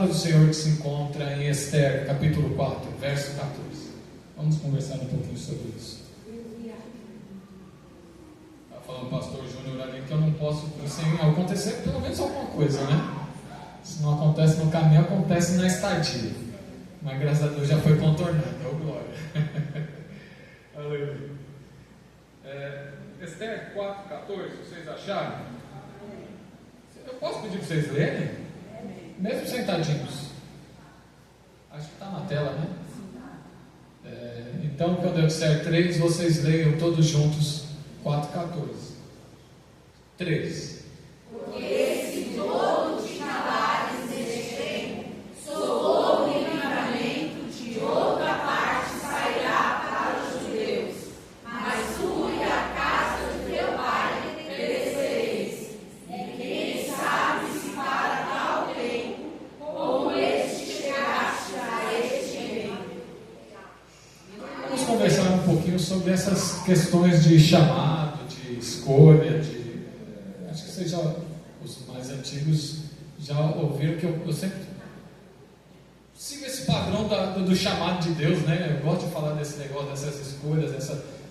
palavra do Senhor que se encontra em Esther, capítulo 4, verso 14. Vamos conversar um pouquinho sobre isso. Estava falando o pastor Júnior ali que eu não posso, sem acontecer pelo menos alguma coisa, né? Se não acontece no caminho, acontece na estadia. Mas graças a Deus já foi contornado. Oh, glória. Aleluia. Esther 4,14, vocês acharam? Eu posso pedir para vocês lerem? Mesmo sentadinhos. Acho que está na tela, né? Então, quando eu disser 3, vocês leiam todos juntos 4,14. 3. Porque se todos te calares neste tempo, socorro e livramento de outra parte sairá para os judeus, mas tu e a casa de teu pai perecereis. E quem sabe se para tal tempo, como este chegaste a este reino. Vamos conversar um pouquinho sobre essas questões de chamado, de escolha, acho que vocês os mais antigos já ouviram que eu sempre sigo esse padrão do chamado de Deus, né? Eu gosto de falar desse negócio, dessas escolhas,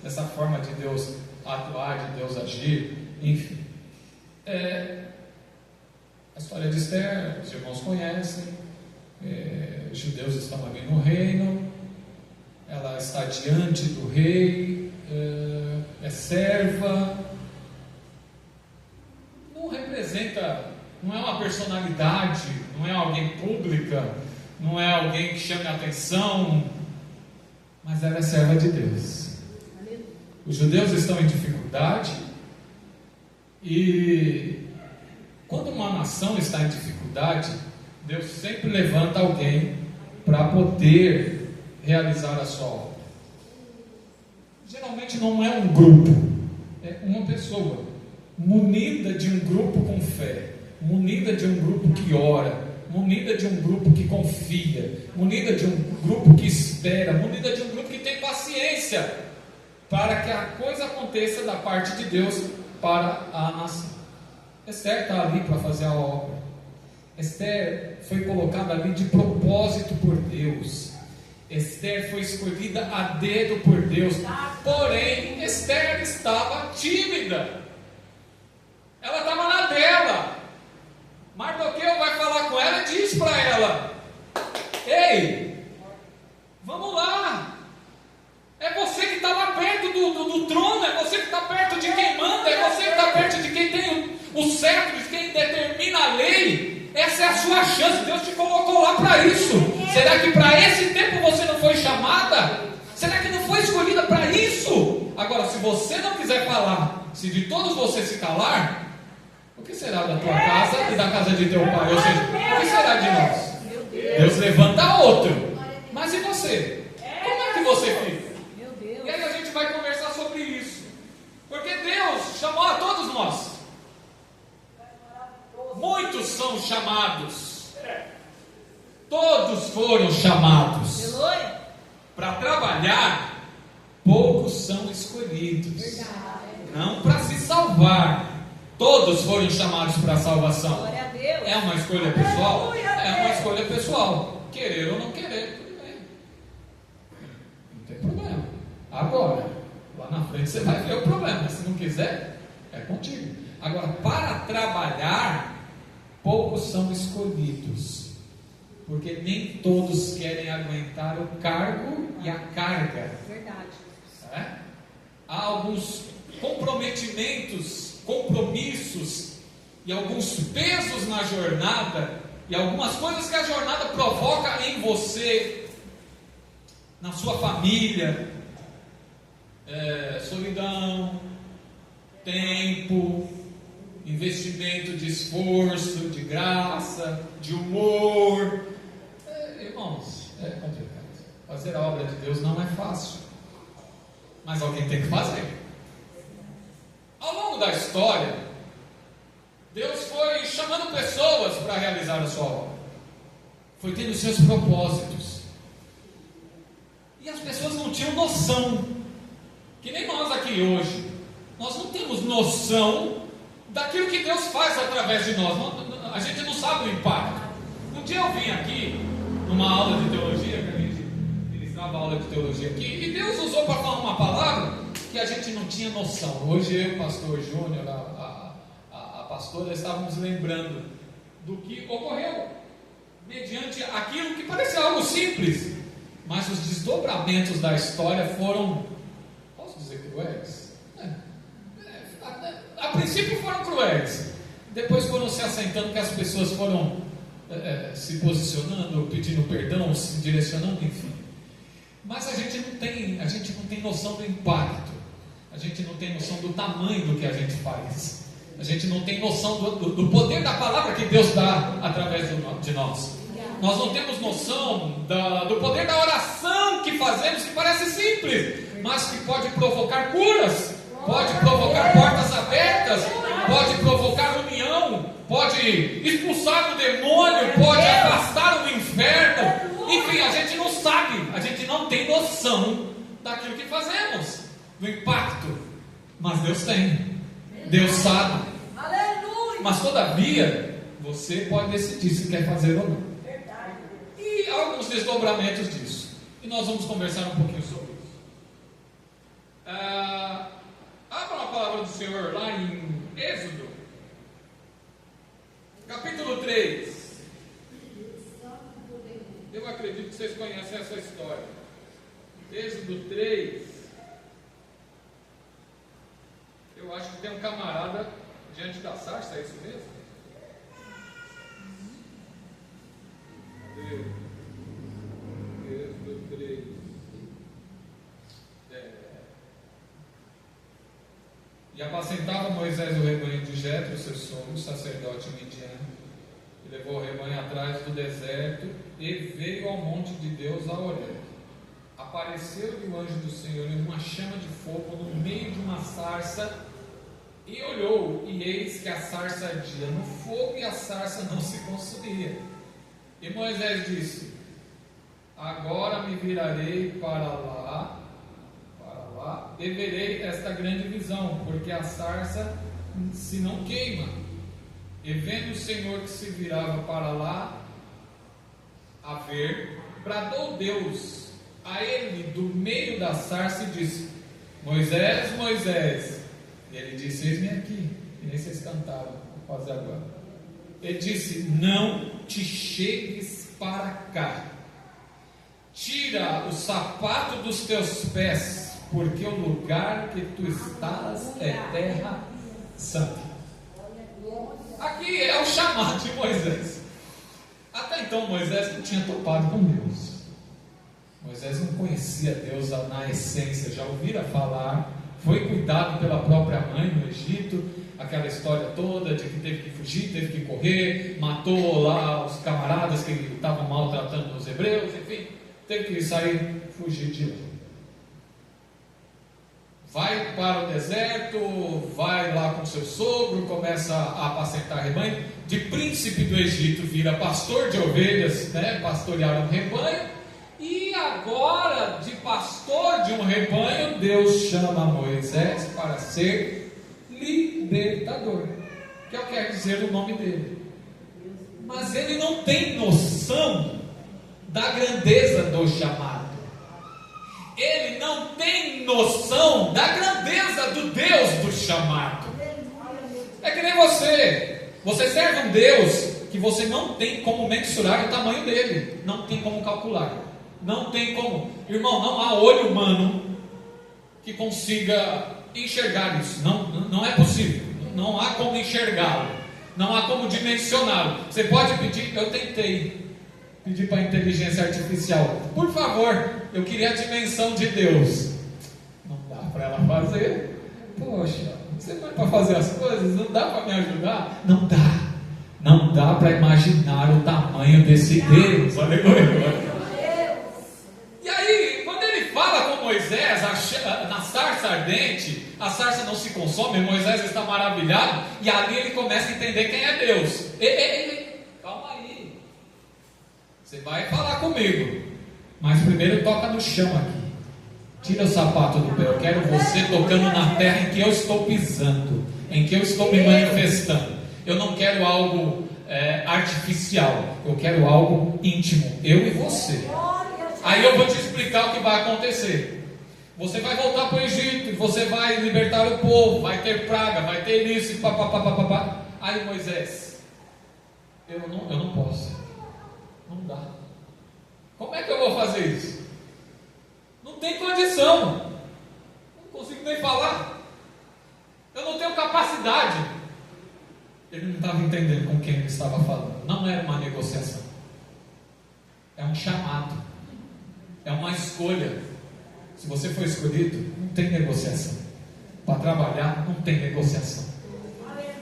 dessa forma de Deus atuar, de Deus agir, enfim. A história de Esther, os irmãos conhecem, os judeus estão ali no reino, ela está diante do rei, é serva, não é uma personalidade, não é alguém pública, não é alguém que chame a atenção, mas ela é serva de Deus. Os judeus estão em dificuldade, e quando uma nação está em dificuldade, Deus sempre levanta alguém para poder realizar a sua obra. Geralmente não é um grupo, é uma pessoa munida de um grupo com fé, munida de um grupo que ora, munida de um grupo que confia, munida de um grupo que espera, munida de um grupo que tem paciência, para que a coisa aconteça da parte de Deus para a nação. Esther está ali para fazer a obra. Esther foi colocada ali de propósito por Deus. Esther foi escolhida a dedo por Deus. Porém, Esther estava tímida. Ela estava na dela. Mardoqueu vai falar com ela e diz para ela: ei, vamos lá. É você que estava perto do trono, é você que está perto de quem manda, é você que está perto de quem tem o cetro, de quem determina a lei. Essa é a sua chance, Deus te colocou lá para isso. Será que para esse tempo você não foi chamada? Será que não foi escolhida para isso? Agora, se você não quiser falar, se de todos você se calar, o que será da tua casa e da casa de teu pai? Ou seja, o que será de nós? Deus levanta outro. Mas e você? Como é que você fica? E aí a gente vai conversar sobre isso. Porque Deus chamou a todos nós. Muitos são chamados. Todos foram chamados. Para trabalhar, poucos são escolhidos. Não para se salvar. Todos foram chamados para a salvação. É uma escolha pessoal? É uma escolha pessoal. Querer ou não querer, tudo bem. Não tem problema. Agora, lá na frente você vai ver o problema. Se não quiser, é contigo. Agora, para trabalhar, poucos são escolhidos. Porque nem todos querem aguentar o cargo e a carga. Verdade. Há alguns compromissos e alguns pesos na jornada, e algumas coisas que a jornada provoca em você, na sua família, solidão, tempo, investimento de esforço, de graça, de humor. Irmãos, é complicado. Fazer a obra de Deus não é fácil, mas alguém tem que fazer. Ao longo da história, Deus foi chamando pessoas para realizar a sua obra, foi tendo seus propósitos, e as pessoas não tinham noção, que nem nós aqui hoje, nós não temos noção daquilo que Deus faz através de nós. A gente não sabe o impacto. Um dia eu vim aqui, numa aula de teologia, que a gente ministrava aula de teologia aqui, e Deus usou para falar uma palavra que a gente não tinha noção. Hoje eu, o pastor Júnior, a pastora, estávamos lembrando do que ocorreu, mediante aquilo que parecia algo simples, mas os desdobramentos da história foram, posso dizer, cruéis? A princípio foram cruéis, depois foram se assentando, que as pessoas foram se posicionando, pedindo perdão, se direcionando, enfim. Mas a gente não tem noção do impacto, a gente não tem noção do tamanho do que a gente faz, a gente não tem noção do poder da palavra que Deus dá através de nós. Nós não temos noção do poder da oração que fazemos, que parece simples, mas que pode provocar curas, pode provocar portas abertas, pode provocar união, pode expulsar o demônio, pode afastar o inferno. Enfim, a gente não sabe, a gente não tem noção daquilo que fazemos, do impacto, mas Deus tem, Deus sabe. Mas todavia, você pode decidir se quer fazer ou não. E alguns desdobramentos disso, e nós vamos conversar um pouquinho sobre isso. Abra a palavra do Senhor lá em Êxodo, capítulo 3. Eu acredito que vocês conhecem essa história. Êxodo 3. Eu acho que tem um camarada diante da sarça, é isso mesmo? Êxodo 3. E apacentava Moisés o rebanho de Jetro, seu sogro, sacerdote midiano, e levou o rebanho atrás do deserto, e veio ao monte de Deus, a Horebe. Apareceu-lhe o anjo do Senhor em uma chama de fogo no meio de uma sarça, e olhou, e eis que a sarça ardia no fogo, e a sarça não se consumia. E Moisés disse: agora me virarei para lá, e verei esta grande visão, porque a sarça se não queima. E vendo o Senhor que se virava para lá a ver, bradou Deus a ele do meio da sarça e disse: Moisés, Moisés. E ele disse: eis-me aqui. E nem vocês cantaram, vou fazer agora. Ele disse: não te chegues para cá, tira o sapato dos teus pés, porque o lugar que tu estás é terra santa. Aqui é o chamado de Moisés. Até então Moisés não tinha topado com Deus. Moisés não conhecia Deus na essência, já ouvira falar, foi cuidado pela própria mãe no Egito, aquela história toda de que teve que fugir, teve que correr, matou lá os camaradas que estavam maltratando os hebreus, enfim, teve que sair, fugir de lá. Vai para o deserto, vai lá com seu sogro, começa a apacentar rebanho. De príncipe do Egito vira pastor de ovelhas, pastorear um rebanho. E agora, de pastor de um rebanho, Deus chama Moisés para ser libertador, que é o que quer dizer o nome dele. Mas ele não tem noção da grandeza do chamado. Ele não tem noção da grandeza do Deus do chamado. É que nem você. Você serve um Deus que você não tem como mensurar o tamanho dele. Não tem como calcular. Não tem como. Irmão, não há olho humano que consiga enxergar isso. Não é possível. Não há como enxergá-lo. Não há como dimensioná-lo. Você pode pedir, eu tentei pedir para a inteligência artificial, por favor, eu queria a dimensão de Deus. Não dá para ela fazer. Poxa, você vai para fazer as coisas, não dá para me ajudar? Não dá para imaginar o tamanho desse Deus. Aleluia. E aí, quando ele fala com Moisés na sarça ardente, a sarça não se consome, Moisés está maravilhado, e ali ele começa a entender quem é Deus. Calma aí, você vai falar comigo, mas primeiro toca no chão aqui, tira o sapato do pé. Eu quero você tocando na terra em que eu estou pisando, em que eu estou me manifestando. Eu não quero algo artificial. Eu quero algo íntimo, eu e você. Aí eu vou te explicar o que vai acontecer. Você vai voltar para o Egito, você vai libertar o povo, vai ter praga, vai ter isso, papapá. Aí Moisés, eu não posso, não dá. Como é que eu vou fazer isso? Não tem condição, não consigo nem falar, eu não tenho capacidade. Ele não estava entendendo com quem ele estava falando. Não era uma negociação, é um chamado, é uma escolha. Se você for escolhido, não tem negociação. Para trabalhar, não tem negociação.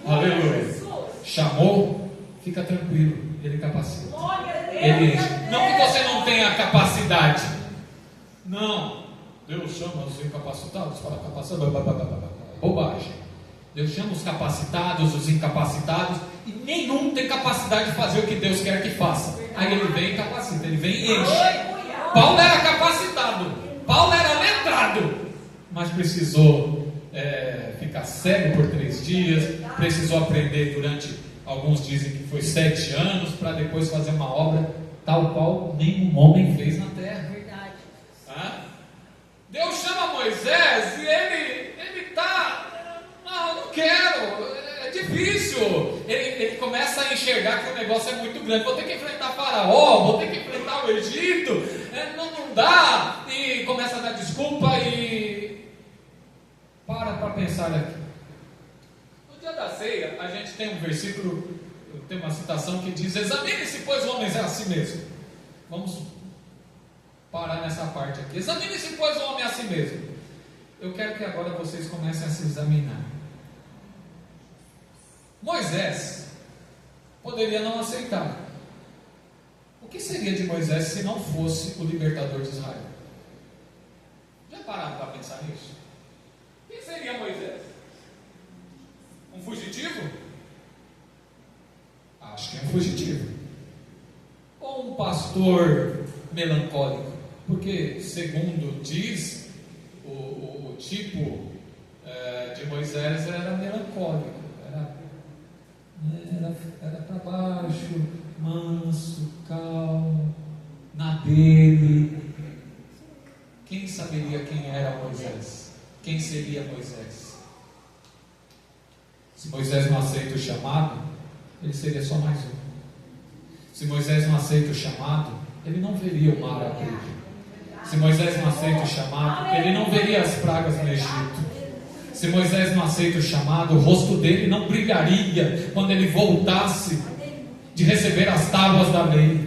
Aleluia. Chamou, fica tranquilo, ele capacita. Ele enche. Não que você não tenha capacidade. Não. Deus chama os incapacitados para capacitar. Bobagem. Deus chama os capacitados, os incapacitados, e nenhum tem capacidade de fazer o que Deus quer que faça. Aí ele vem e capacita, ele vem e enche. Paulo era capacitado. Paulo era letrado, mas precisou ficar cego por 3 dias, precisou aprender durante, alguns dizem que foi 7 anos, para depois fazer uma obra tal qual nenhum homem fez na terra. Verdade. Deus chama Moisés e ele está, não quero, é difícil. Ele começa a enxergar que o negócio é muito grande. Vou ter que enfrentar Faraó, vou ter que enfrentar o Egito, não dá. E começa a dar desculpa e para pensar aqui. No dia da ceia, a gente tem um versículo, tem uma citação que diz: examine-se, pois, homens, a si mesmo. Vamos parar nessa parte aqui. Examine-se, pois, o homem a si mesmo. Eu quero que agora vocês comecem a se examinar. Moisés poderia não aceitar. O que seria de Moisés se não fosse o libertador de Israel? Já pararam para pensar nisso? Quem seria Moisés? Um fugitivo? Acho que é um fugitivo. Ou um pastor melancólico? Porque, segundo diz, o tipo de Moisés era melancólico. Era para baixo, manso, calmo, na dele. Quem saberia quem era Moisés? Quem seria Moisés? Se Moisés não aceita o chamado, ele seria só mais um. Se Moisés não aceita o chamado, ele não veria o mar abrir. Se Moisés não aceita o chamado, ele não veria as pragas no Egito. Se Moisés não aceita o chamado, o rosto dele não brilharia quando ele voltasse de receber as tábuas da lei.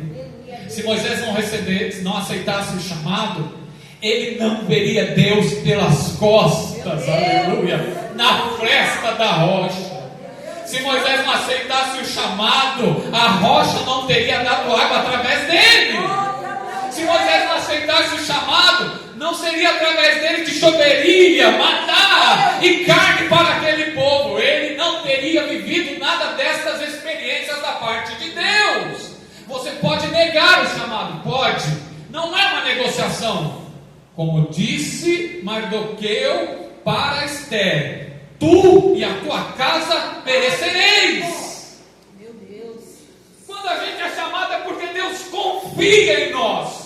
Se Moisés não aceitasse o chamado, ele não veria Deus pelas costas, aleluia, na fresta da rocha. Se Moisés não aceitasse o chamado, a rocha não teria dado água através dele. Se Moisés não aceitasse o chamado, não seria através dele que choveria, maná e carne para aquele povo. Ele não teria vivido nada destas experiências da parte de Deus. Você pode negar o chamado, pode. Não é uma negociação. Como disse Mardoqueu para Esther: tu e a tua casa perecereis. Meu Deus. Quando a gente é chamado é porque Deus confia em nós.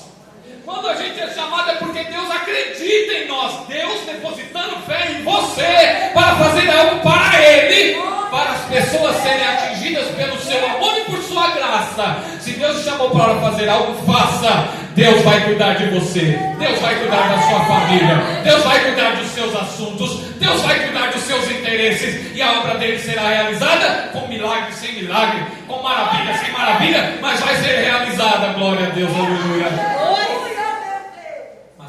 Quando a gente é chamado é porque Deus acredita em nós. Deus depositando fé em você para fazer algo para Ele, para as pessoas serem atingidas pelo seu amor e por sua graça. Se Deus te chamou para fazer algo, faça. Deus vai cuidar de você. Deus vai cuidar da sua família. Deus vai cuidar dos seus assuntos. Deus vai cuidar dos seus interesses. E a obra dele será realizada com milagre sem milagre, com maravilha sem maravilha, mas vai ser realizada. Glória a Deus, aleluia.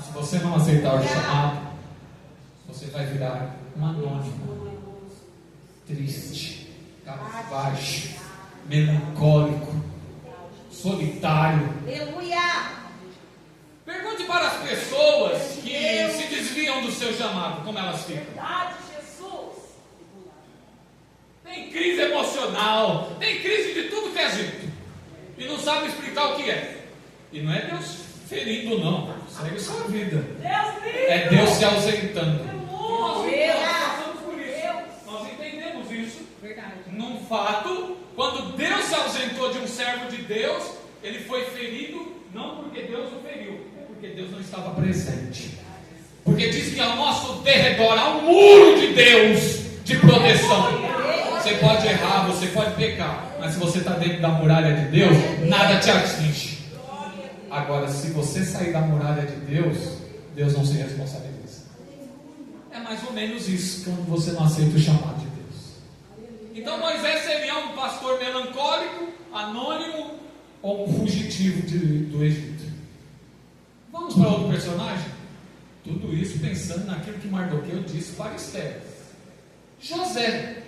Se você não aceitar o chamado, você vai virar um anônimo, triste, cabisbaixo, melancólico, solitário. Aleluia. Pergunte para as pessoas que se desviam do seu chamado, como elas ficam. Verdade, Jesus. Tem crise emocional, tem crise de tudo que é jeito, e não sabe explicar o que é. E não é Deus ferindo, não. Segue sua vida. É Deus se ausentando. Nós passamos por isso. Nós entendemos isso. Verdade. Num fato, quando Deus se ausentou de um servo de Deus, ele foi ferido, não porque Deus o feriu, é porque Deus não estava presente. Porque diz que ao nosso derredor há um muro de Deus, de proteção. Você pode errar, você pode pecar, mas se você está dentro da muralha de Deus, nada te atinge. Agora, se você sair da muralha de Deus, Deus não se responsabiliza. É mais ou menos isso, quando você não aceita o chamado de Deus. Então Moisés seria um pastor melancólico, anônimo, ou um fugitivo do Egito. Vamos para outro personagem? Tudo isso pensando naquilo que Mardoqueu disse para Esther. José.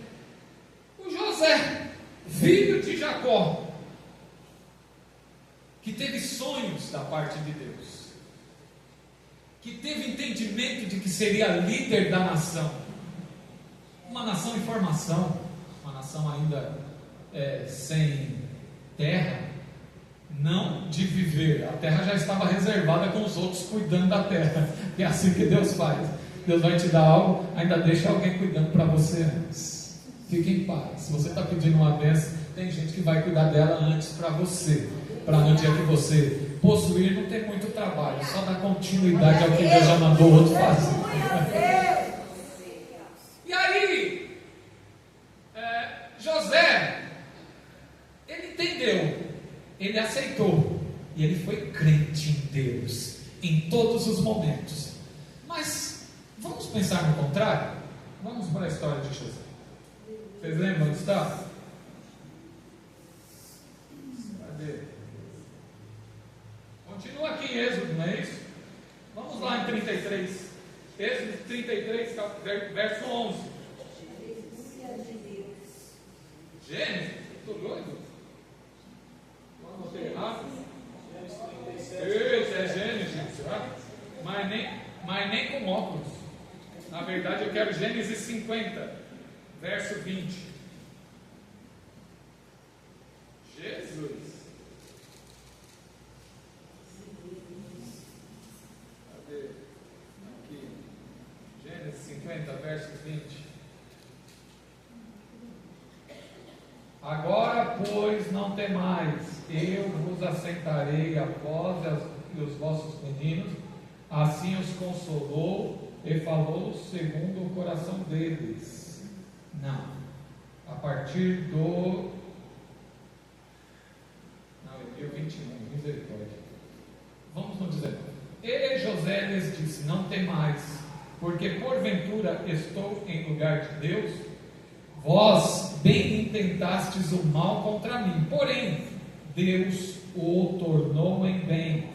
O José, filho de Jacó, que teve sonhos da parte de Deus, que teve entendimento de que seria líder da nação, uma nação em formação, uma nação ainda sem terra, não de viver. A terra já estava reservada com os outros cuidando da terra. É assim que Deus faz. Deus vai te dar algo, ainda deixa alguém cuidando para você antes. Fique em paz. Se você está pedindo uma bênção, tem gente que vai cuidar dela antes para você, para no dia que você possuir não ter muito trabalho, só dar continuidade ao que Deus já mandou o outro fazer. E aí José, ele entendeu, ele aceitou, e ele foi crente em Deus em todos os momentos. Mas vamos pensar no contrário? Vamos para a história de José. Vocês lembram onde está? Cadê? Continua aqui em Êxodo, não é isso? Vamos lá em 33. Êxodo 33, verso 11. Gênesis? Estou doido? Não anotei errado? Isso, é Gênesis, tá? Mas nem com óculos. Na verdade, eu quero Gênesis 50, verso 20. Jesus. Cadê? Aqui. Gênesis 50, verso 20. Agora, pois, não temais, eu vos assentarei a vós e os vossos meninos. Assim os consolou e falou segundo o coração deles. Não, a partir do 21, misericórdia. Vamos no 19. E José lhes disse: não temais, porque porventura estou em lugar de Deus. Vós bem intentastes o mal contra mim, porém Deus o tornou em bem,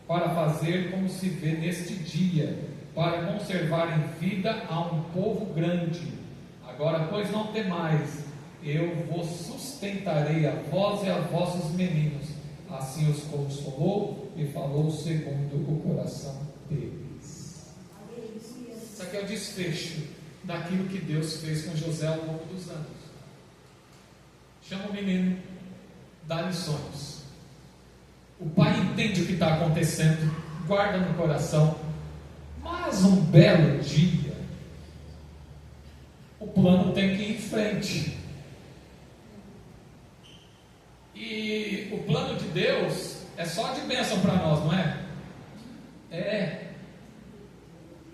para fazer como se vê neste dia, para conservar em vida a um povo grande. Agora, pois, não temais, eu vos sustentarei a vós e a vossos meninos. Assim os consolou e falou segundo o coração deles. Isso aqui é o desfecho daquilo que Deus fez com José ao longo dos anos. Chama o menino, dá lições. O pai entende o que está acontecendo, guarda no coração. Mas um belo dia, o plano tem que ir em frente. E o plano de Deus é só de bênção para nós, não é? É.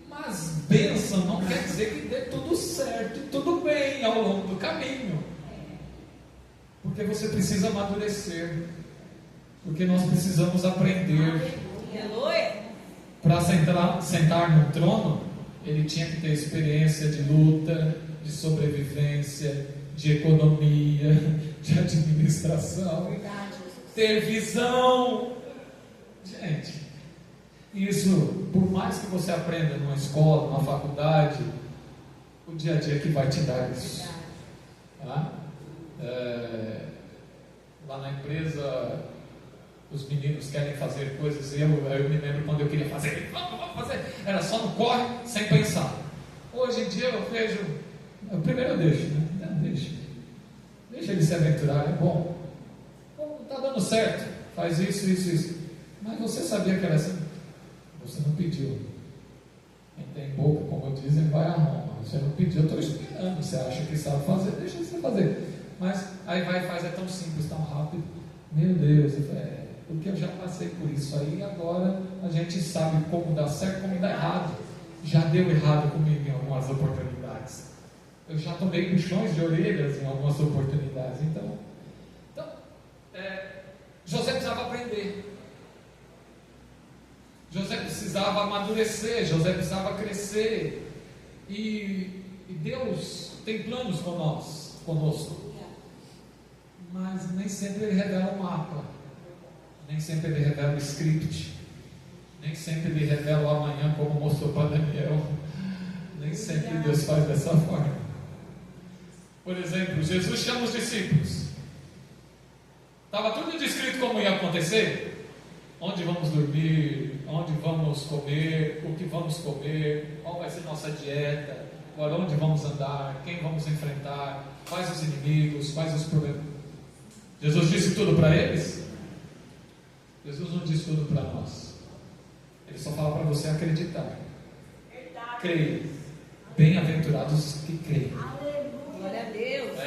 Mas bênção não quer dizer que dê tudo certo e tudo bem ao longo do caminho. Porque você precisa amadurecer. Porque nós precisamos aprender. Para sentar no trono, ele tinha que ter experiência de luta, de sobrevivência, de economia, de administração, ter visão. Gente, isso, por mais que você aprenda numa escola, numa faculdade, o dia a dia que vai te dar isso. Tá? Lá na empresa, os meninos querem fazer coisas, eu me lembro quando eu queria fazer, vamos fazer, era só no corre, sem pensar. Hoje em dia eu vejo, primeiro eu deixo, né? Deixa ele se aventurar, é bom. Está dando certo, faz isso. Mas você sabia que era assim? Você não pediu. Quem tem boca, como dizem, vai a Roma. você não pediu, eu estou esperando. Você acha que sabe fazer, deixa você fazer. Mas aí vai e faz, é tão simples, tão rápido. Meu Deus, porque eu já passei por isso aí, agora a gente sabe como dá certo, como dá errado. Já deu errado comigo em algumas oportunidades. Eu já tomei puxões de orelhas em algumas oportunidades. Então José precisava aprender. José precisava amadurecer, José precisava crescer. E Deus tem planos conosco. Mas nem sempre Ele revela o mapa, nem sempre Ele revela o script, nem sempre Ele revela o amanhã, como mostrou para Daniel. Nem sempre Deus faz dessa forma. Por exemplo, Jesus chama os discípulos. Estava tudo descrito como ia acontecer: onde vamos dormir, onde vamos comer, o que vamos comer, qual vai ser nossa dieta, por onde vamos andar, quem vamos enfrentar, quais os inimigos, quais os problemas. Jesus disse tudo para eles? Jesus não diz tudo para nós. Ele só fala para você acreditar. Creia. Bem-aventurados os que creem. Glória a Deus.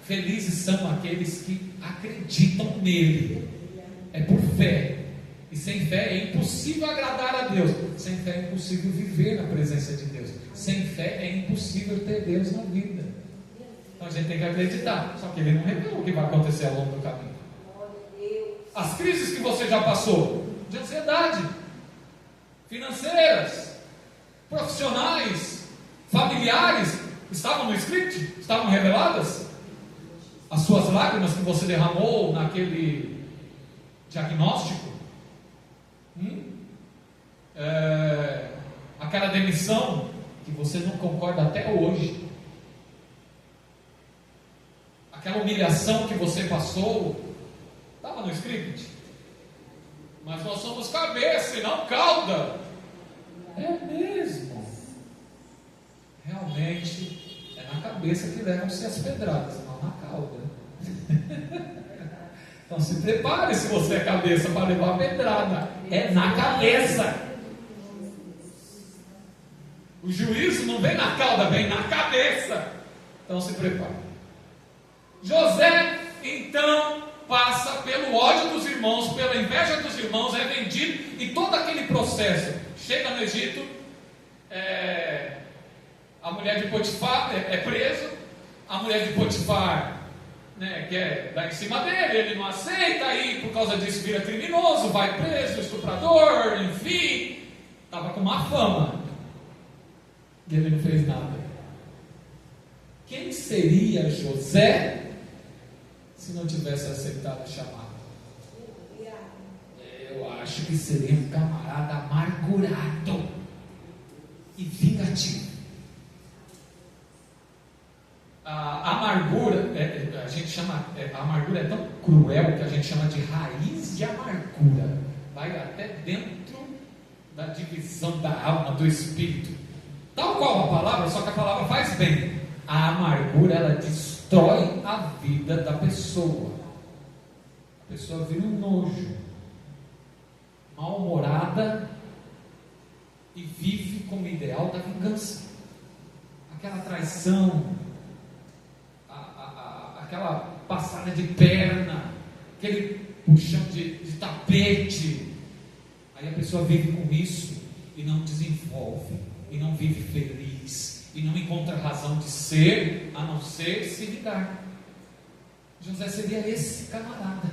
Felizes são aqueles que acreditam nele. É por fé. E sem fé é impossível agradar a Deus. Sem fé é impossível viver na presença de Deus. Sem fé é impossível ter Deus na vida. Então a gente tem que acreditar. Só que Ele não revela o que vai acontecer ao longo do caminho. As crises que você já passou, de ansiedade, financeiras, profissionais, familiares, estavam no script? Estavam reveladas? As suas lágrimas que você derramou naquele diagnóstico? Aquela demissão que você não concorda até hoje? Aquela humilhação que você passou, estava no script? Mas nós somos cabeça e não cauda. É mesmo. Realmente é na cabeça que levam-se as pedradas, não na cauda. Então se prepare, se você é cabeça, para levar a pedrada. É na cabeça. O juízo não vem na cauda, vem na cabeça. Então se prepare. José, então, passa pelo ódio dos irmãos, pela inveja dos irmãos, é vendido, e todo aquele processo. Chega no Egito, a mulher de Potifar é preso, a mulher de Potifar quer dar em cima dele, ele não aceita, aí por causa disso vira criminoso, vai preso, estuprador, enfim, estava com má fama, e ele não fez nada. Quem seria José se não tivesse aceitado a chamada? Eu acho que seria um camarada amargurado e vingativo. A amargura, a gente chama, a amargura é tão cruel que a gente chama de raiz de amargura. Vai até dentro da divisão da alma, do espírito. Tal qual a palavra, só que a palavra faz bem. A amargura, ela destrói a vida da pessoa. A pessoa vira um nojo, mal-humorada, e vive como ideal da vingança. Aquela traição, aquela passada de perna, aquele puxão de tapete. Aí a pessoa vive com isso e não desenvolve, e não vive feliz, e não encontra razão de ser, a não ser se vingar. José seria esse camarada,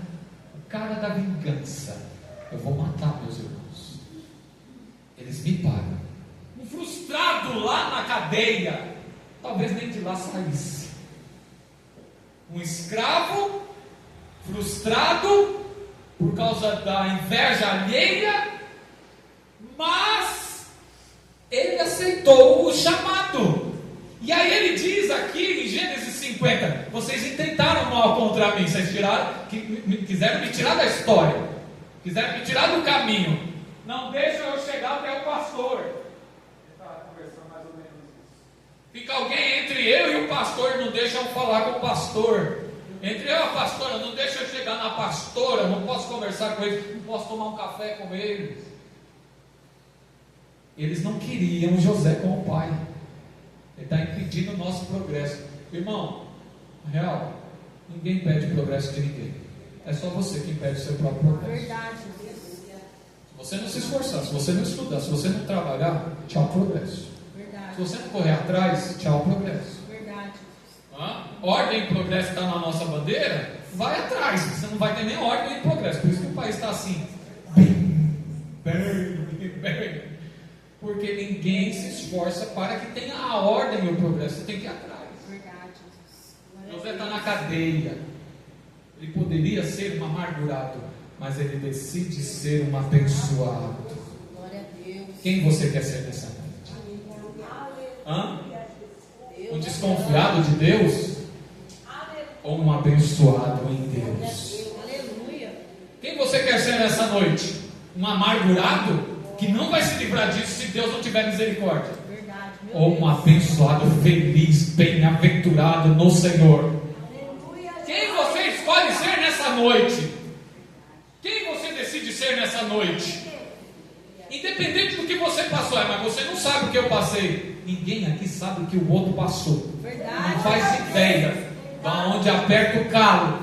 o cara da vingança. Eu vou matar meus irmãos, eles me pagam. Um frustrado lá na cadeia, talvez nem de lá saísse. Um escravo frustrado por causa da inveja alheia, mas ele aceitou o chamado. E aí ele diz aqui em Gênesis 50: vocês intentaram mal contra mim, vocês quiseram me tirar da história, quiseram me tirar do caminho, não deixam eu chegar até o pastor. Ele está conversando mais ou menos isso. Fica alguém entre eu e o pastor, não deixa eu falar com o pastor. Entre eu e a pastora, não deixa eu chegar na pastora, não posso conversar com eles, não posso tomar um café com eles. Eles não queriam José como pai. Ele está impedindo o nosso progresso. Irmão, na real, ninguém pede progresso de ninguém. É só você que impede o seu próprio progresso. Verdade. Se você não se esforçar, se você não estudar, se você não trabalhar, tchau progresso. Verdade. Se você não correr atrás, tchau progresso. Verdade. Ordem e progresso está na nossa bandeira, vai atrás, você não vai ter nem ordem nem progresso. Por isso que o país está assim, bem, porque ninguém se esforça para que tenha a ordem e o progresso, você tem que ir atrás. Verdade. José está na cadeia, ele poderia ser um amargurado, mas ele decide ser um abençoado. Glória a Deus. Quem você quer ser nessa noite? Um desconfiado de Deus? Ou um abençoado em Deus? Aleluia. Quem você quer ser nessa noite? Um amargurado que não vai se livrar disso se Deus não tiver misericórdia? Verdade. Ou um abençoado, feliz, bem-aventurado no Senhor? Quem você escolhe ser nessa noite? Quem você decide ser nessa noite? Independente do que você passou, mas você não sabe o que eu passei. Ninguém aqui sabe o que o outro passou. Verdade. Não faz ideia da onde aperta o calo.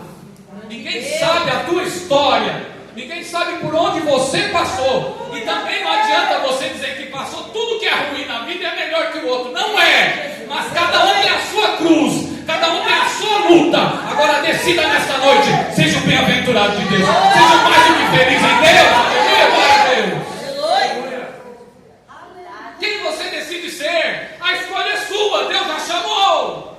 Ninguém sabe a tua história. Ninguém sabe por onde você passou. E também não adianta você dizer que passou tudo que é ruim na vida é melhor que o outro. Não é. Mas cada um tem a sua cruz. Cada um tem a sua luta. Agora decida nesta noite. Seja um bem-aventurado de Deus. Seja mais do que feliz em Deus. Aleluia, glória a Deus. Quem você decide ser? A escolha é sua. Deus já chamou.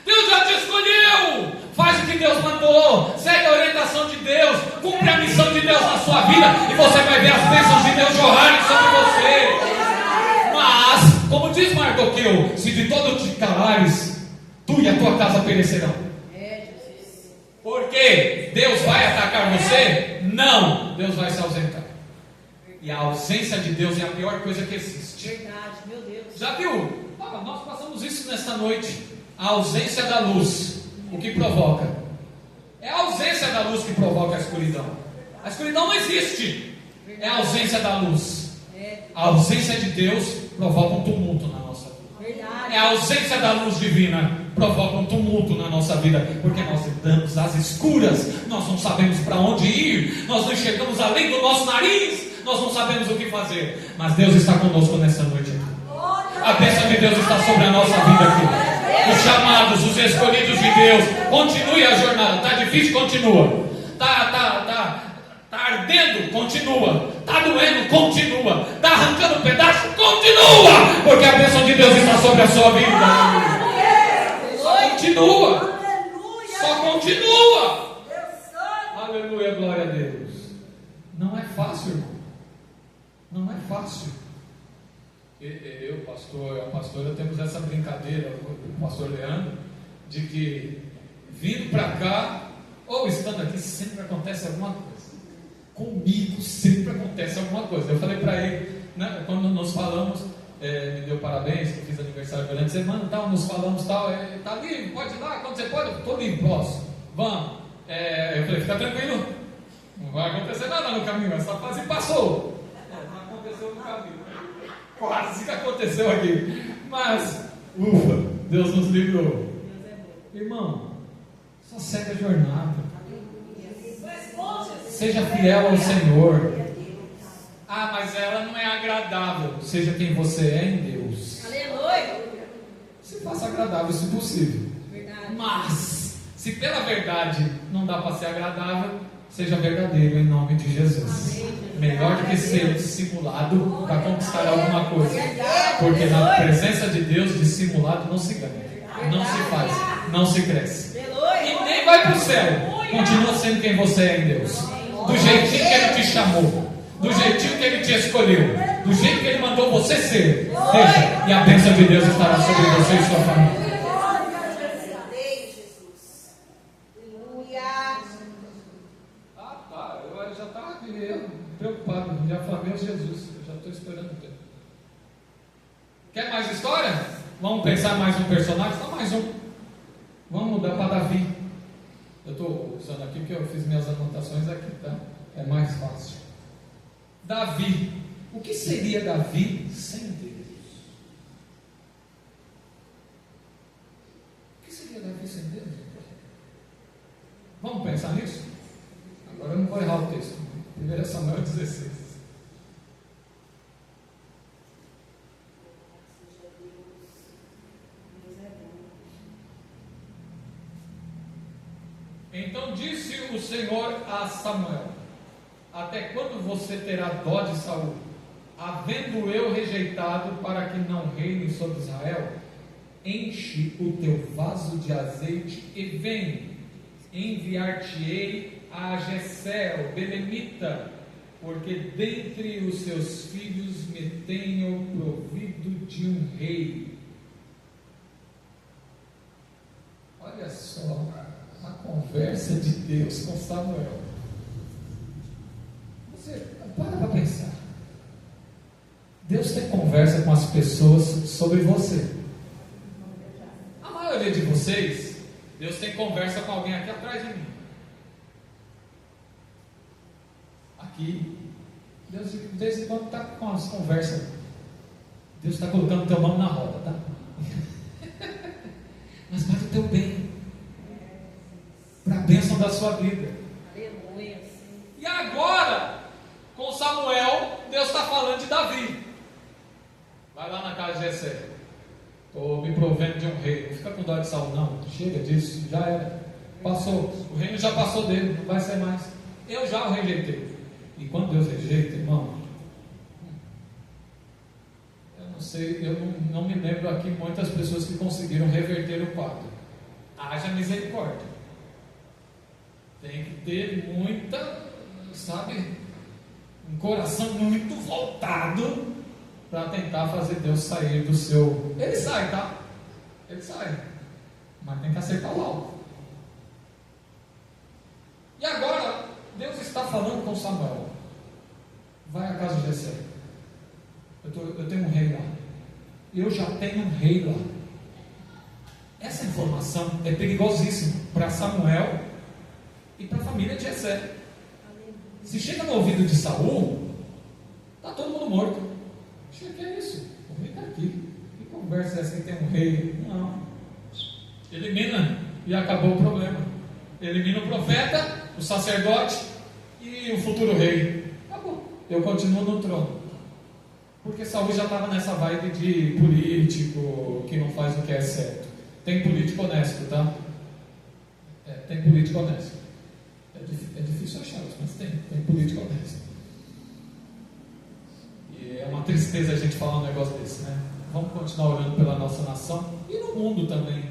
Deus já te escolheu. Faz o que Deus mandou. Segue a orientação de Deus. Cumpre a missão de Deus na sua vida. E você vai ver as bênçãos de Deus jorrarem sobre você. Mas, como diz Mardoqueu, se de todo te calares, tu e a tua casa perecerão. Por quê? Deus vai atacar você? Não. Deus vai se ausentar. E a ausência de Deus é a pior coisa que existe. Verdade, meu Deus. Já viu? Nós passamos isso nesta noite. A ausência da luz. O que provoca? É a ausência da luz que provoca a escuridão. A escuridão não existe. É a ausência da luz. A ausência de Deus provoca um tumulto na nossa vida. Verdade. É a ausência da luz divina provoca um tumulto na nossa vida, porque nós andamos às escuras, nós não sabemos para onde ir, nós não enxergamos além do nosso nariz, nós não sabemos o que fazer, mas Deus está conosco nessa noite aqui. A bênção de Deus está sobre a nossa vida aqui. Os chamados, os escolhidos de Deus, continue a jornada. Está difícil, continua. Está ardendo, continua. Está doendo, continua. Está arrancando um pedaço, continua. Porque a bênção de Deus está sobre a sua vida. Só continua. Só continua. Aleluia, glória a Deus. Não é fácil, irmão. Não é fácil. Eu, pastor, a pastora, temos essa brincadeira, o pastor Leandro, de que vindo para cá, ou estando aqui, sempre acontece alguma coisa. Comigo sempre acontece alguma coisa. Eu falei para ele, né, quando nos falamos, me deu parabéns, que eu fiz aniversário durante a semana, tal, nos falamos, tal, tá livre, pode ir lá, quando você pode, estou livre, posso, vamos. Eu falei, fica tranquilo, não vai acontecer nada no caminho, essa fase passou. Não aconteceu no caminho. Quase que aconteceu aqui, mas ufa, Deus nos livrou. Irmão, só segue a jornada. Seja fiel ao Senhor. Ah, mas ela não é agradável. Seja quem você é em Deus. Aleluia. Se faça agradável, se possível. Verdade. Mas se pela verdade não dá para ser agradável, seja verdadeiro em nome de Jesus. Amém. Melhor do que ser dissimulado para conquistar alguma coisa. Porque na presença de Deus, dissimulado não se ganha, não se faz, não se cresce. E nem vai para o céu. Continua sendo quem você é em Deus. Do jeitinho que Ele te chamou, do jeitinho que Ele te escolheu, do jeito que Ele mandou você ser. Deixa, e a bênção de Deus estará sobre você e sua família. Eu já estava preocupado, já falei, Jesus, eu já estou esperando o tempo. Quer mais história? Vamos pensar mais um personagem? Só mais um. Vamos mudar para Davi. Eu estou usando aqui porque eu fiz minhas anotações aqui, tá? É mais fácil. Davi. O que seria Davi sem Deus? Vamos pensar nisso? Agora eu não vou errar o texto. 1 Samuel 16. Então disse o Senhor a Samuel: até quando você terá dó de Saul, havendo eu rejeitado para que não reine sobre Israel? Enche o teu vaso de azeite e vem, enviar-te-ei a Jessé, o belemita, porque dentre os seus filhos me tenho provido de um rei. Olha só a conversa de Deus com Samuel. Você para pensar. Deus tem conversa com as pessoas sobre você. A maioria de vocês, Deus tem conversa com alguém aqui atrás de mim. Aqui, Deus de vez em quando está com as conversas. Deus está colocando o teu nome na roda, tá? Mas para o teu bem, para a bênção da sua vida. Aleluia. E agora, com Samuel, Deus está falando de Davi. Vai lá na casa de Jessé. Estou me provendo de um rei. Não fica com dó de Saul, não. Chega disso, já era. Passou. O reino já passou dele, não vai ser mais. Eu já o rejeitei. E quando Deus rejeita, irmão, eu não sei, eu não me lembro aqui muitas pessoas que conseguiram reverter o quadro. Haja misericórdia. Tem que ter muita, sabe, um coração muito voltado para tentar fazer Deus sair do seu. Ele sai, tá? Ele sai. Mas tem que acertar o alvo. E agora, Deus está falando com Samuel. Vai à casa de Jessé. Eu tenho um rei lá. Eu já tenho um rei lá. Essa informação é perigosíssima para Samuel e para a família de Jessé. Se chega no ouvido de Saul, está todo mundo morto. O que é isso? O rei está aqui. Que conversa é essa que tem um rei? Não. Elimina e acabou o problema. Elimina o profeta, o sacerdote e o futuro rei. Acabou. Eu continuo no trono. Porque Saul já estava nessa vibe de político que não faz o que é certo. Tem político honesto, tá? Tem político honesto. É difícil achá-los, mas tem político honesto. E é uma tristeza a gente falar um negócio desse, né? Vamos continuar orando pela nossa nação e no mundo também.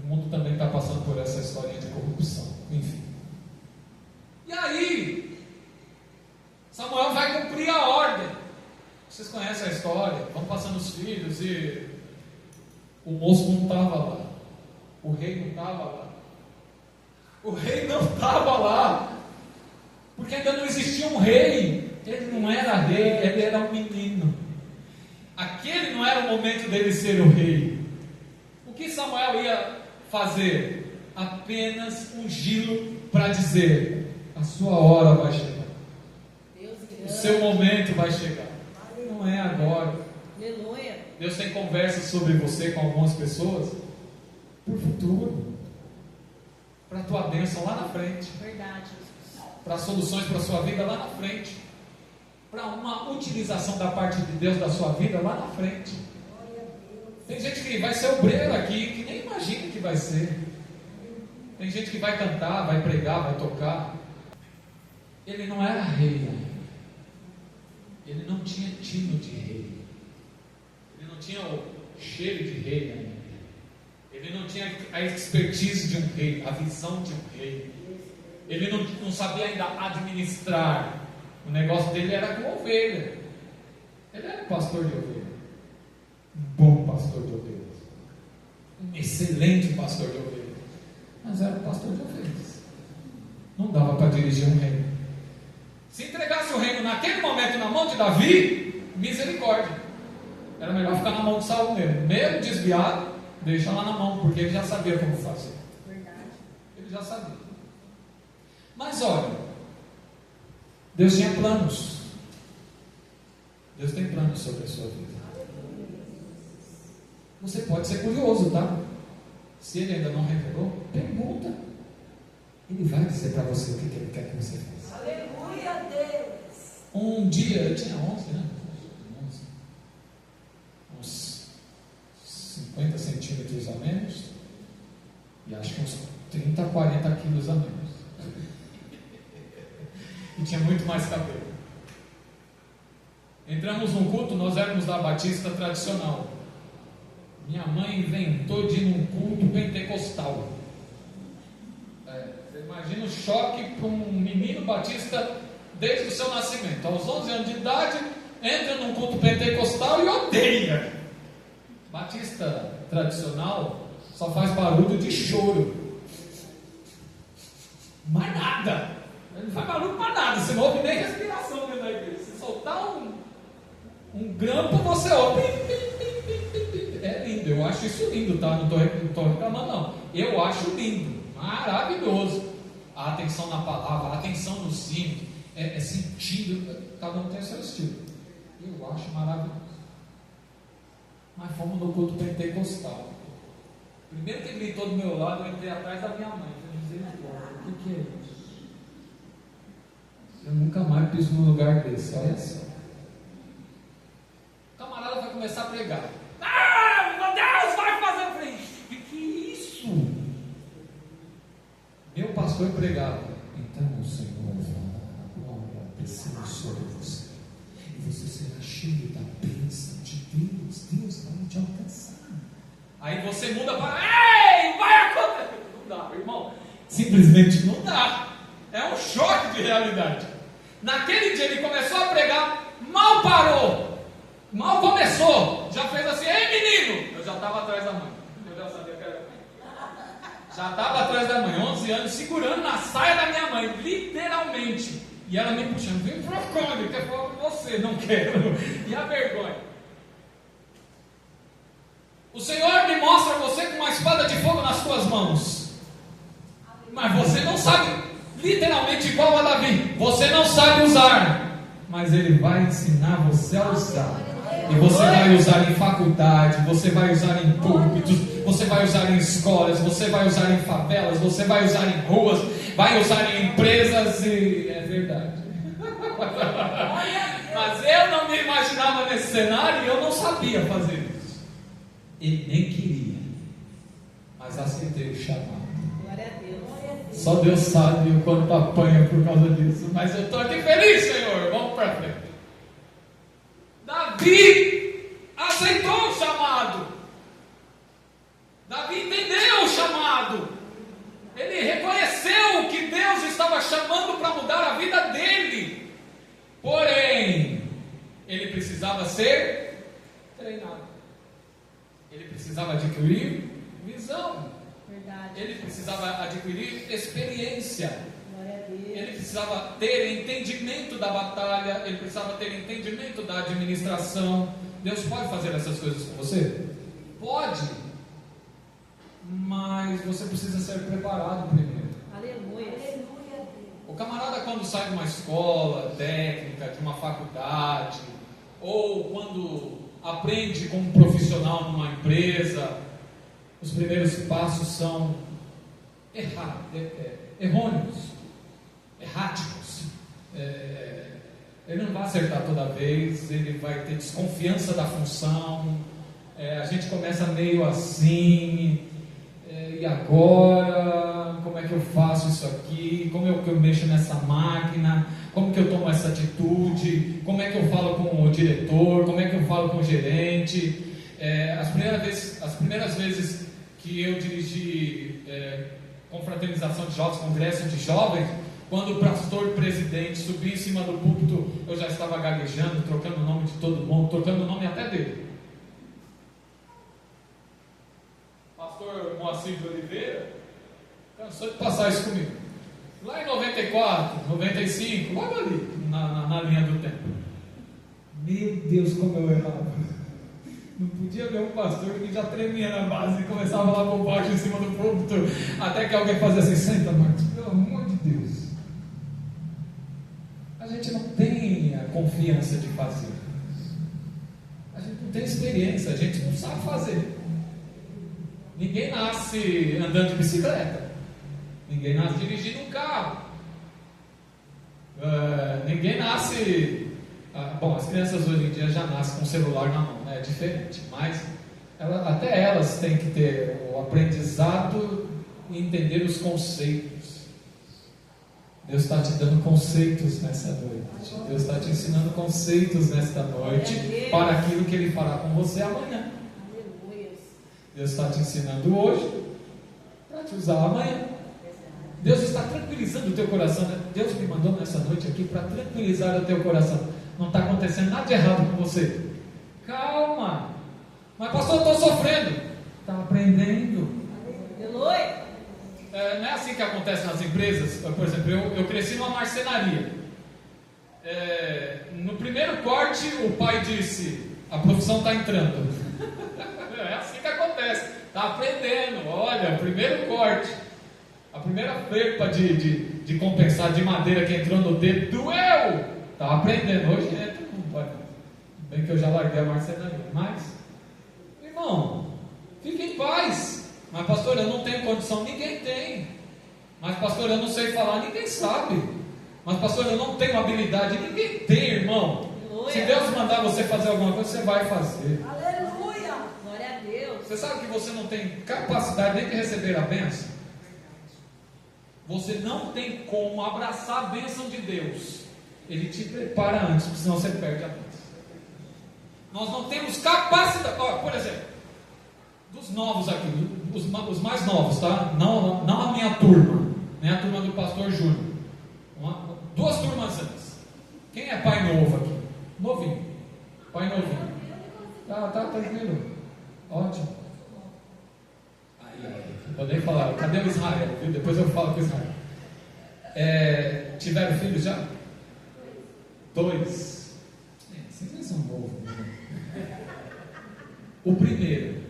O mundo também está passando por essa história de corrupção. Enfim. E aí, Samuel vai cumprir a ordem. Vocês conhecem a história? Vão passando os filhos e o moço não estava lá. O rei não estava lá. O rei não estava lá. Porque ainda não existia um rei. Ele não era rei, ele era um menino. Aquele não era o momento dele ser o rei. O que Samuel ia fazer? Apenas ungí-lo para dizer: a sua hora vai chegar. O seu momento vai chegar. Não é agora. Aleluia. Deus tem conversa sobre você com algumas pessoas por futuro, para a tua bênção lá na frente. Verdade. Para soluções para a sua vida lá na frente, para uma utilização da parte de Deus da sua vida lá na frente. Tem gente que vai ser obreiro aqui, que nem imagina que vai ser. Tem gente que vai cantar, vai pregar, vai tocar. Ele não era rei ainda. Ele não tinha tino de rei. Ele não tinha o cheiro de rei ainda. Ele não tinha a expertise de um rei, a visão de um rei. Ele não sabia ainda administrar. O negócio dele era com ovelha. Ele era um pastor de ovelha. Um bom pastor de ovelhas. Um excelente pastor de ovelhas. Mas era um pastor de ovelhas. Não dava para dirigir um reino. Se entregasse o reino naquele momento na mão de Davi, misericórdia. Era melhor ficar na mão de Saul mesmo. Mesmo desviado, deixa lá na mão, porque ele já sabia como fazer. Verdade. Ele já sabia. Mas olha, Deus tinha planos. Deus tem planos sobre a sua vida. Você pode ser curioso, tá? Se ele ainda não revelou, pergunta. Ele Ele vai dizer para você o que Ele quer que você faça. Aleluia a Deus. Um dia, eu tinha 11, né? 11, uns 50 centímetros a menos, e acho que uns 30, 40 quilos a menos. E tinha muito mais cabelo. Entramos num culto, nós éramos da Batista tradicional. Minha mãe inventou de ir num culto pentecostal. Você imagina o choque para um menino batista desde o seu nascimento. Aos 11 anos de idade, entra num culto pentecostal e odeia. Batista tradicional só faz barulho de choro. Mais nada. Não faz barulho para nada. Você não ouve nem respiração dentro da igreja. Se soltar um grampo, você ouve. É lindo, eu acho isso lindo, tá? Não estou reclamando, não. Eu acho lindo, maravilhoso. A atenção na palavra, a atenção no sino, é sentido, cada um tem o seu estilo. Eu acho maravilhoso. Mas fomos no culto pentecostal. Primeiro que gritou do meu lado, eu entrei atrás da minha mãe. O que é isso? Eu nunca mais piso num lugar desse, olha só. O camarada vai começar a pregar. Ah, meu Deus, vai fazer! Eu falei, que é isso? Meu pastor pregava. Então o Senhor vai glória descendo sobre você. E você será cheio da bênção de Deus. Deus vai te alcançar. Aí você muda para, ei, vai acontecer. Não dá, irmão. Simplesmente não dá. É um choque de realidade. Naquele dia ele começou a pregar, mal parou. Mal começou, já fez assim, ei menino! Eu já estava atrás da mãe. Eu já sabia que era mãe. Já estava atrás da mãe, 11 anos, segurando na saia da minha mãe, literalmente. E ela me puxando, vem pra cá, eu quero falar com você, não quero. E a vergonha. O Senhor me mostra você com uma espada de fogo nas suas mãos. Mas você não sabe, literalmente igual a Davi, você não sabe usar. Mas Ele vai ensinar você a usar. E você vai usar em faculdade, você vai usar em púlpitos, você vai usar em escolas, você vai usar em favelas, você vai usar em ruas, vai usar em empresas e... é verdade. Mas eu não me imaginava nesse cenário e eu não sabia fazer isso. Ele nem queria. Mas aceitei o chamado. Glória a Deus. Só Deus sabe o quanto apanha por causa disso. Mas eu estou aqui feliz, Senhor. Vamos para frente. Davi aceitou o chamado. Davi entendeu o chamado. Ele reconheceu que Deus estava chamando para mudar a vida dele. Porém, ele precisava ser treinado. Ele precisava adquirir visão. Verdade. Ele precisava adquirir experiência. Glória a Deus. Ele precisava ter entendimento da batalha. Ele precisava ter entendimento da administração. Deus pode fazer essas coisas com você? Pode. Mas você precisa ser preparado primeiro. Aleluia. O camarada, quando sai de uma escola técnica, de uma faculdade, ou quando aprende como profissional numa empresa, os primeiros passos são errôneos, erráticos. Ele não vai acertar toda vez, ele vai ter desconfiança da função. A gente começa meio assim, e agora? Como é que eu faço isso aqui? Como é que eu mexo nessa máquina? Como que eu tomo essa atitude? Como é que eu falo com o diretor? Como é que eu falo com o gerente? As primeiras vezes que eu dirigi confraternização de jovens, congresso de jovens, quando o pastor presidente subia em cima do púlpito, eu já estava gaguejando, trocando o nome de todo mundo, trocando o nome até dele. Pastor Moacir de Oliveira cansou de passar isso comigo. Lá em 94, 95, logo ali, na linha do tempo. Meu Deus, como eu errava. Não podia ver um pastor que já tremia na base e começava lá por baixo em cima do púlpito, até que alguém fazia assim, senta, Marcos, pelo amor de Deus. A gente não tem a confiança de fazer. A gente não tem experiência, a gente não sabe fazer. Ninguém nasce andando de bicicleta. Ninguém nasce dirigindo um carro. Ninguém nasce... bom, as crianças hoje em dia já nascem com o celular na mão, né? É diferente, mas até elas têm que ter o aprendizado e entender os conceitos. Deus está te dando conceitos nessa noite. Deus está te ensinando conceitos nesta noite para aquilo que Ele fará com você amanhã. Deus está te ensinando hoje para te usar amanhã. Deus está tranquilizando o teu coração, né? Deus me mandou nessa noite aqui para tranquilizar o teu coração. Não está acontecendo nada de errado com você. Calma. Mas pastor, eu estou sofrendo. Está aprendendo. Não é assim que acontece nas empresas. Por exemplo, eu cresci numa marcenaria. No primeiro corte, o pai disse: a profissão está entrando. É assim que acontece. Está aprendendo. Olha, o primeiro corte. A primeira ferpa de compensar de madeira que entrou no dedo doeu. Está aprendendo. Hoje não pode. Bem que eu já larguei a marcenaria. Mas, irmão, fique em paz. Mas pastor, eu não tenho condição. Ninguém tem. Mas pastor, eu não sei falar. Ninguém sabe. Mas pastor, eu não tenho habilidade. Ninguém tem, irmão. Aleluia. Se Deus mandar você fazer alguma coisa, você vai fazer. Aleluia. Glória a Deus. Você sabe que você não tem capacidade nem de receber a bênção? Você não tem como abraçar a bênção de Deus. Ele te prepara antes, porque senão você perde a bênção. Nós não temos capacidade. Por exemplo, dos novos aqui, os mais novos, tá? Não a minha turma, nem a turma do pastor Júnior. Duas turmas antes. Quem é pai novo aqui? Novinho. Pai novinho. Tá tranquilo. Ótimo. Não vou nem falar. Cadê o Israel? Viu? Depois eu falo com o Israel. Tiveram filhos já? 2. Vocês não são novos. Né? O primeiro.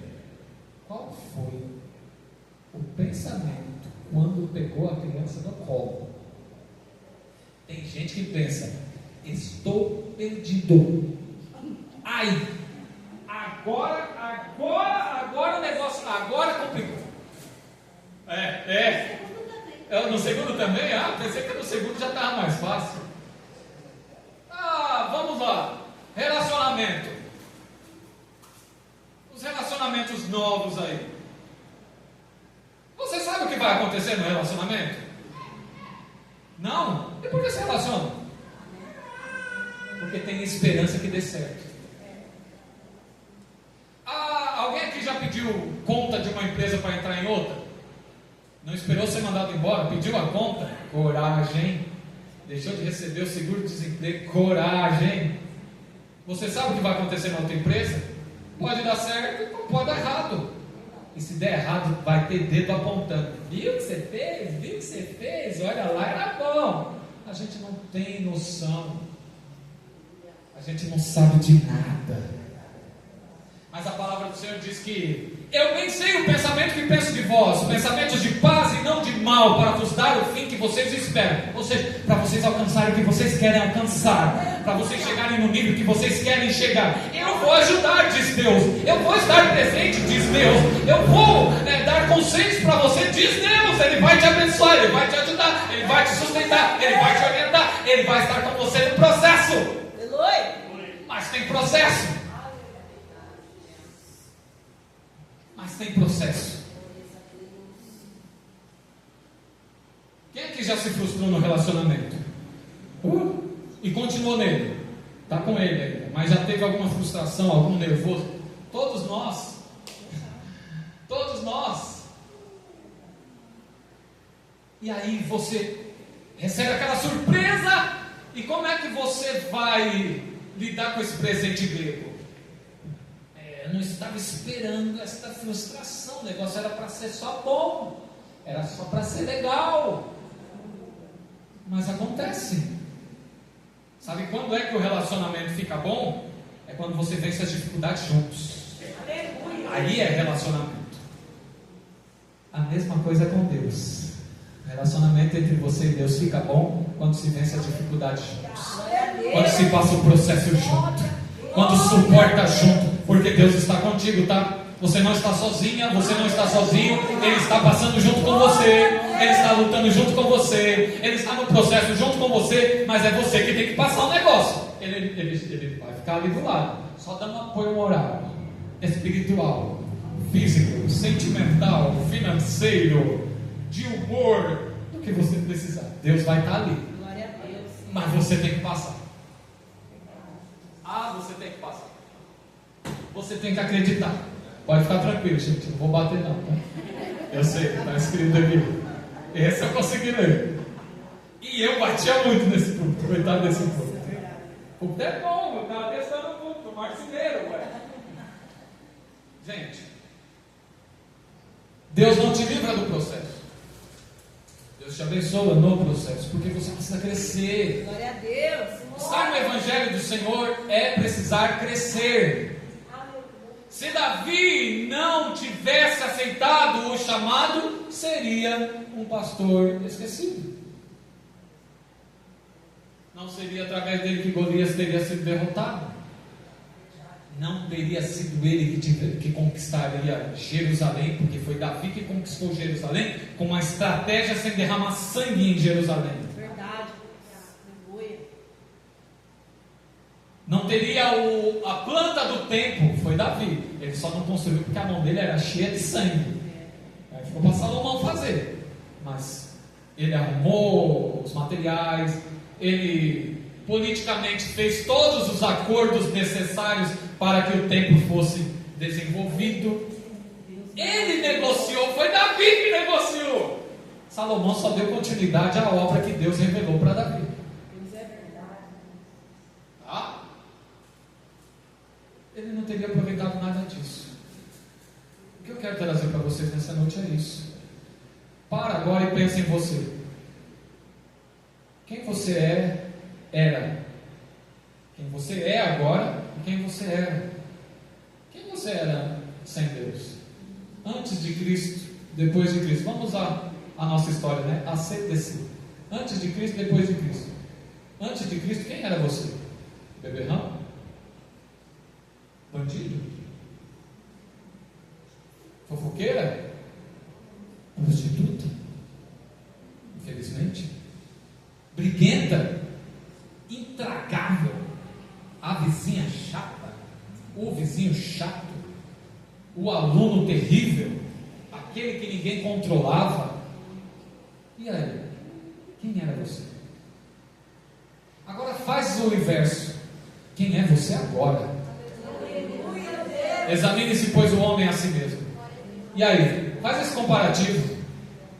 Qual foi o pensamento quando pegou a criança no colo? Tem gente que pensa: estou perdido. Ai, agora o negócio, agora complicou. No segundo também? Pensei que no segundo já estava mais fácil. Vamos lá. Relacionamento. Os relacionamentos novos aí. Você sabe o que vai acontecer no relacionamento? Não? E por que se relaciona? Porque tem esperança que dê certo. Alguém aqui já pediu conta de uma empresa para entrar em outra? Não esperou ser mandado embora? Pediu a conta? Coragem. Deixou de receber o seguro-desemprego? Coragem. Você sabe o que vai acontecer na outra empresa? Pode dar certo, não pode dar errado. E se der errado, vai ter dedo apontando. Viu o que você fez? Viu o que você fez? Olha lá, era bom. A gente não tem noção. A gente não sabe de nada. Mas a palavra do Senhor diz que eu bem sei o pensamento que penso de vós, pensamentos de paz e não de mal, para vos dar o fim que vocês esperam. Ou seja, para vocês alcançarem o que vocês querem alcançar, para vocês chegarem no nível que vocês querem chegar. Eu vou ajudar, diz Deus. Eu vou estar presente, diz Deus. Eu vou dar conselhos para você, diz Deus. Ele vai te abençoar, Ele vai te ajudar, Ele vai te sustentar, Ele vai te orientar, Ele vai estar com você no processo. Mas tem processo. Mas tem processo. Quem aqui já se frustrou no relacionamento? E continuou nele? Está com ele ainda, mas já teve alguma frustração, algum nervoso? Todos nós. Todos nós. E aí você recebe aquela surpresa. E como é que você vai lidar com esse presente grego? Eu não estava esperando esta frustração. O negócio era para ser só bom, era só para ser legal. Mas acontece. Sabe quando é que o relacionamento fica bom? É quando você vence as dificuldades juntos. Aí é relacionamento. A mesma coisa com Deus. O relacionamento entre você e Deus fica bom quando se vence as dificuldades juntos, quando se passa o processo junto, quando suporta junto. Porque Deus está contigo, tá? Você não está sozinha, você não está sozinho. Ele está passando junto com você. Ele está lutando junto com você, Ele está no processo junto com você, mas é você que tem que passar o negócio. Ele vai ficar ali do lado, só dando apoio moral, espiritual, físico, sentimental, financeiro, de humor, do que você precisar. Deus vai estar ali. Glória a Deus. Mas você tem que passar. Você tem que passar. Você tem que acreditar. Pode ficar tranquilo, gente. Não vou bater não, tá? Eu sei, está escrito aqui. Esse eu consegui ler. E eu batia muito nesse ponto. Coitado desse ponto. O ponto é bom, eu estava testando o ponto. Marceneiro, ué. Gente, Deus não te livra do processo. Deus te abençoa no processo, porque você precisa crescer. Glória a Deus. Estar no Evangelho do Senhor é precisar crescer. Se Davi não tivesse aceitado o chamado, seria um pastor esquecido. Não seria através dele que Golias teria sido derrotado. Não teria sido ele que conquistaria Jerusalém, porque foi Davi que conquistou Jerusalém com uma estratégia sem derramar sangue em Jerusalém. Verdade. Não teria a planta do templo, foi Davi. Ele só não construiu porque a mão dele era cheia de sangue. Aí ficou para Salomão fazer. Mas ele arrumou os materiais, ele politicamente fez todos os acordos necessários para que o templo fosse desenvolvido. Ele negociou, foi Davi que negociou. Salomão só deu continuidade à obra que Deus revelou para Davi. Tá? Ele não teria aproveitado nada disso. O que eu quero trazer para vocês nessa noite é isso. Para agora e pense em você. Quem você era. Quem você é agora e quem você era. Quem você era sem Deus? Antes de Cristo, depois de Cristo. Vamos usar a nossa história, né? A CDC. Antes de Cristo, depois de Cristo. Antes de Cristo, quem era você? Beberrão? Bandido? Fofoqueira? Prostituta? Infelizmente. Briguenta? Intragável? A vizinha chata? O vizinho chato? O aluno terrível? Aquele que ninguém controlava? E aí? Quem era você? Agora faz o inverso. Quem é você agora? Examine-se, pois, o homem a si mesmo. E aí? Faz esse comparativo.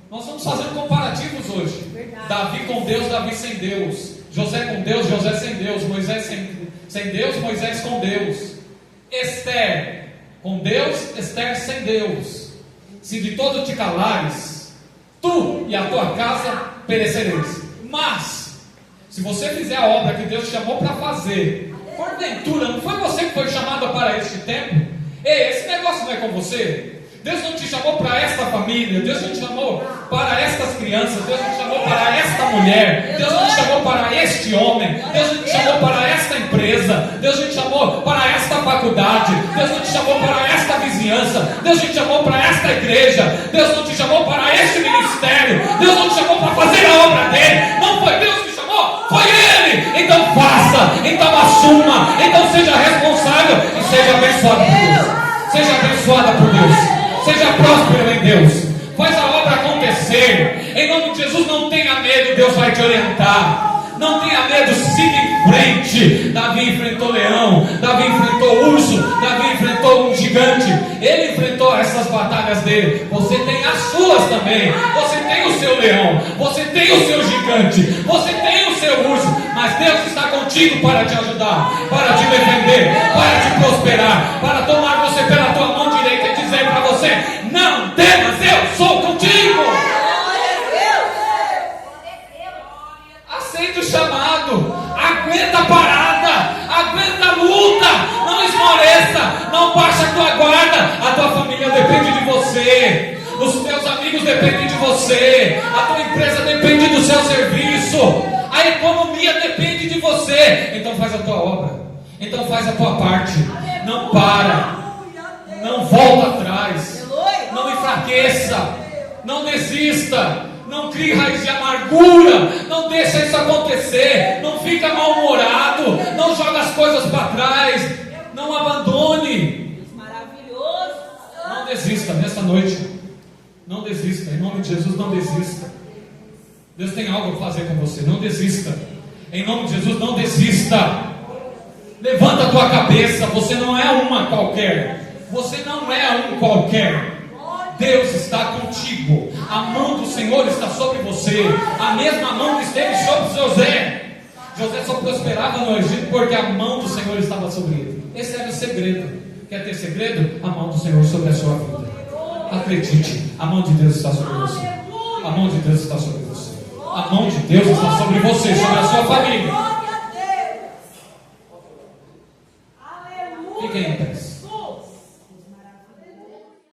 Nós vamos fazendo comparativos hoje. Verdade. Davi com Deus, Davi sem Deus. José com Deus, José sem Deus. Moisés sem Deus, Moisés com Deus. Esther com Deus, Esther sem Deus. Se de todo te calares, tu e a tua casa perecereis. Mas, se você fizer a obra que Deus te chamou para fazer, porventura, não foi você que foi chamado para este tempo? Ei, esse negócio não é com você? Deus não te chamou para esta família, Deus não te chamou para estas crianças, Deus não te chamou para esta mulher, Deus não te chamou para este homem, Deus não te chamou para esta empresa, Deus não te chamou para esta faculdade, Deus não te chamou para esta vizinhança, Deus não te chamou para esta igreja, Deus não te chamou para este ministério, Deus não te chamou para fazer a obra dele. Não foi Deus que chamou, foi Ele. Então faça, então assuma, então seja responsável e seja abençoado por Deus. Seja abençoada por Deus. Seja próspero em Deus. Faz a obra acontecer. Em nome de Jesus, não tenha medo, Deus vai te orientar. Não tenha medo, siga em frente. Davi enfrentou leão, Davi enfrentou urso, Davi enfrentou um gigante. Ele enfrentou essas batalhas dele. Você tem as suas também. Você tem o seu leão, você tem o seu gigante, você tem o seu urso. Mas Deus está contigo para te ajudar, para te defender, para te prosperar, para tomar você pela tua mão direita e dizer para você: não temas, eu sou contigo. Aceita o chamado, aguenta a parada, aguenta a luta, não esmoreça, não baixa a tua guarda. A tua família depende de você, os teus amigos dependem de você, a tua empresa depende do seu serviço, a economia depende de você. Então faz a tua obra, então faz a tua parte, não para, não volta atrás, não enfraqueça, não desista, Não crie raiz de amargura. Não deixa isso acontecer. Não fica mal-humorado. Não joga as coisas para trás. Não abandone. Maravilhoso. Não desista nessa noite. Não desista. Em nome de Jesus, não desista. Deus tem algo a fazer com você. Não desista. Em nome de Jesus, não desista. Levanta a tua cabeça. Você não é uma qualquer. Você não é um qualquer. Deus está contigo. A mão do Senhor está sobre você. A mesma mão que esteve sobre José. José só prosperava no Egito porque a mão do Senhor estava sobre ele. Esse era o segredo. Quer ter segredo? A mão do Senhor sobre a sua vida. Acredite, a mão de Deus está sobre você. A mão de Deus está sobre você. A mão de Deus está sobre você, sobre a sua família.